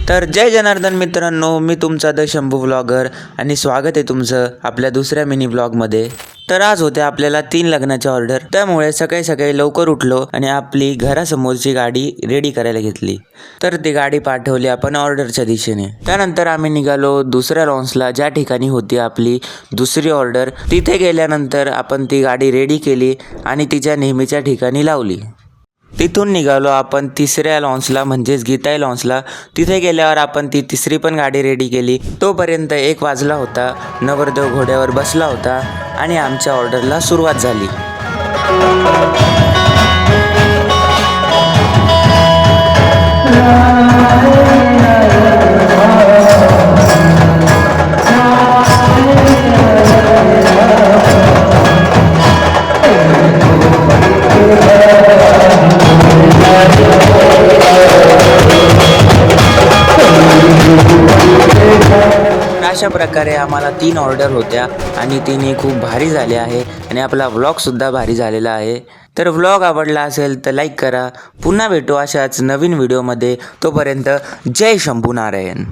तर जय जनार्दन मित्रांनो, मी तुमचा द शंभू व्लॉगर आणि स्वागत आहे तुमचं आपल्या दुसऱ्या मिनी व्लॉगमध्ये। तर आज होते आपल्याला 3 लग्नाची ऑर्डर, त्यामुळे सकाळी सकाळी लवकर उठलो आणि आपली घरासमोरची गाडी रेडी करायला घेतली। तर ती गाडी पाठवली आपण ऑर्डरच्या दिशेने। त्यानंतर आम्ही निघालो दुसऱ्या लॉन्सला, ज्या ठिकाणी होती आपली दुसरी ऑर्डर। तिथे गेल्यानंतर आपण ती गाडी रेडी केली आणि तिच्या नेहमीच्या ठिकाणी लावली। तिथून निघालो आपण तिसऱ्या लॉन्सला, म्हणजेच गीताई लॉन्सला। तिथे गेल्यावर आपण ती तिसरी पण गाडी रेडी केली। तोपर्यंत 1 वाजला होता, नवरदेव घोड्यावर बसला होता आणि आमच्या ऑर्डरला सुरुवात झाली। अशा प्रकारे आम्हाला 3 ऑर्डर होत्या आणि तिन्ही खूप भारी झाले आहे आणि आपला व्लॉगसुद्धा भारी झालेला आहे। तर व्लॉग आवडला असेल तर लाईक करा। पुन्हा भेटू अशाच नवीन व्हिडिओमध्ये। तोपर्यंत जय शंभू नारायण।